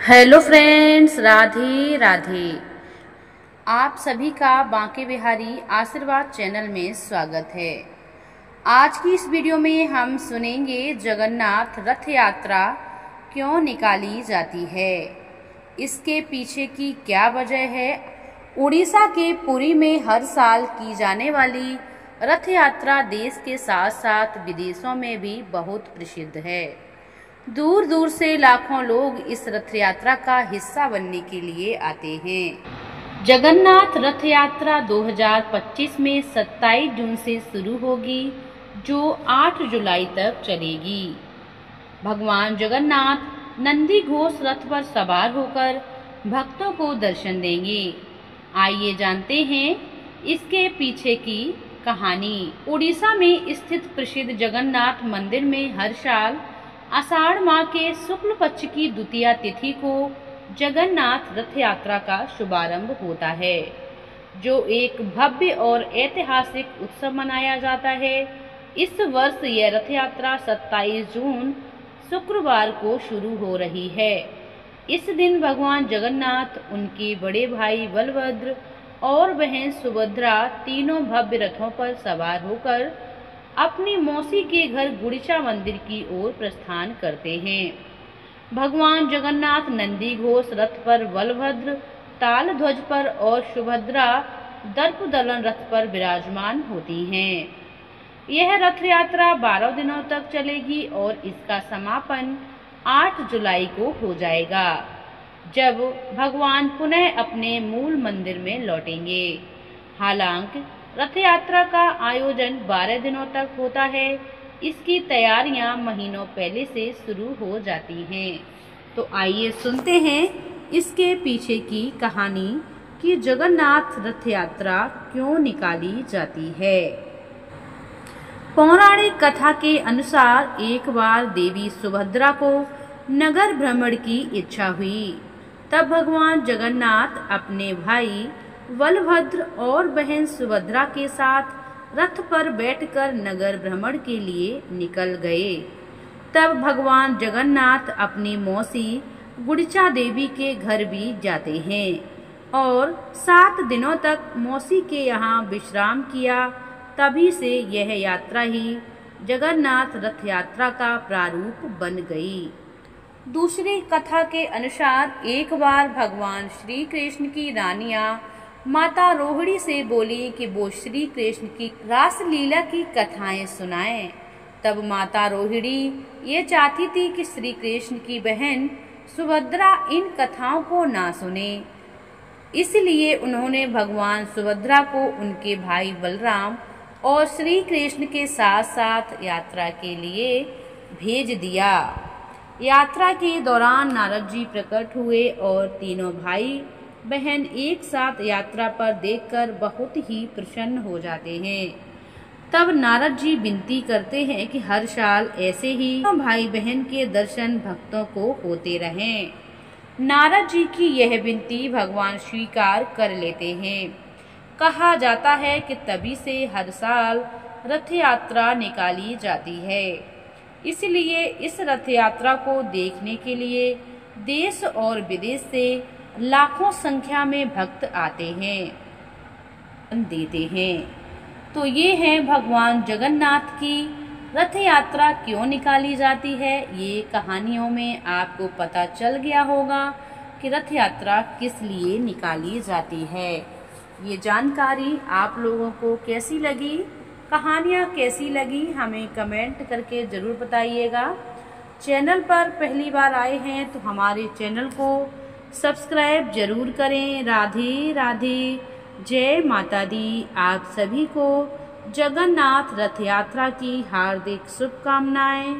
Hello friends, Radhe Radhe. आप सभी का बांके बिहारी आशीर्वाद चैनल में स्वागत है। आज की इस वीडियो में हम सुनेंगे जगन्नाथ रथ यात्रा क्यों निकाली जाती है, इसके पीछे की क्या वजह है। उड़ीसा के पुरी में हर साल की जाने वाली रथ यात्रा देश के साथ साथ विदेशों में भी बहुत प्रसिद्ध है। दूर दूर से लाखों लोग इस रथ यात्रा का हिस्सा बनने के लिए आते हैं। जगन्नाथ रथ यात्रा 2025 में 27 जून से शुरू होगी, जो 8 जुलाई तक चलेगी। भगवान जगन्नाथ नंदी घोष रथ पर सवार होकर भक्तों को दर्शन देंगे। आइए जानते हैं इसके पीछे की कहानी। उड़ीसा में स्थित प्रसिद्ध जगन्नाथ मंदिर में हर साल आषाढ़ माह के शुक्ल पक्ष की द्वितीया तिथि को जगन्नाथ रथ यात्रा का शुभारंभ होता है, जो एक भव्य और ऐतिहासिक उत्सव मनाया जाता है। इस वर्ष यह रथ यात्रा 27 जून शुक्रवार को शुरू हो रही है। इस दिन भगवान जगन्नाथ, उनके बड़े भाई बलभद्र और बहन सुभद्रा तीनों भव्य रथों पर सवार होकर अपनी मौसी के घर गुड़िचा मंदिर की ओर प्रस्थान करते हैं। भगवान जगन्नाथ नंदी घोष रथ पर, बलभद्र ताल ध्वज पर और सुभद्रा दर्प दलन रथ पर विराजमान होती हैं। यह रथ यात्रा 12 दिनों तक चलेगी और इसका समापन 8 जुलाई को हो जाएगा, जब भगवान पुनः अपने मूल मंदिर में लौटेंगे। हालांकि रथ यात्रा का आयोजन 12 दिनों तक होता है। इसकी तैयारियां महीनों पहले से शुरू हो जाती हैं। तो आइए सुनते हैं इसके पीछे की कहानी कि जगन्नाथ रथ यात्रा क्यों निकाली जाती है। पौराणिक कथा के अनुसार एक बार देवी सुभद्रा को नगर भ्रमण की इच्छा हुई। तब भगवान जगन्नाथ अपने भाई बलभद्र और बहन सुभद्रा के साथ रथ पर बैठकर नगर भ्रमण के लिए निकल गए। तब भगवान जगन्नाथ अपनी मौसी गुड़िचा देवी के घर भी जाते हैं और 7 दिनों तक मौसी के यहाँ विश्राम किया। तभी से यह यात्रा ही जगन्नाथ रथ यात्रा का प्रारूप बन गई। दूसरी कथा के अनुसार एक बार भगवान श्री कृष्ण की रानियां माता रोहिणी से बोली कि वो श्री कृष्ण की रासलीला की कथाएं सुनाएं। तब माता रोहिणी ये चाहती थी कि श्री कृष्ण की बहन सुभद्रा इन कथाओं को ना सुने, इसलिए उन्होंने भगवान सुभद्रा को उनके भाई बलराम और श्री कृष्ण के साथ साथ यात्रा के लिए भेज दिया। यात्रा के दौरान नारद जी प्रकट हुए और तीनों भाई बहन एक साथ यात्रा पर देखकर बहुत ही प्रसन्न हो जाते हैं। तब नारद जी विनती करते हैं कि हर साल ऐसे ही भाई बहन के दर्शन भक्तों को होते रहें। नारद जी की यह विनती भगवान स्वीकार कर लेते हैं। कहा जाता है कि तभी से हर साल रथ यात्रा निकाली जाती है। इसलिए इस रथ यात्रा को देखने के लिए देश और विदेश से लाखों संख्या में भक्त आते हैं, देते हैं। तो ये है भगवान जगन्नाथ की रथ यात्रा क्यों निकाली जाती है। ये कहानियों में आपको पता चल गया होगा कि रथ यात्रा किस लिए निकाली जाती है। ये जानकारी आप लोगों को कैसी लगी, कहानियाँ कैसी लगी, हमें कमेंट करके ज़रूर बताइएगा। चैनल पर पहली बार आए हैं तो हमारे चैनल को सब्सक्राइब जरूर करें। राधे राधे, जय माता दी। आप सभी को जगन्नाथ रथ यात्रा की हार्दिक शुभकामनाएं।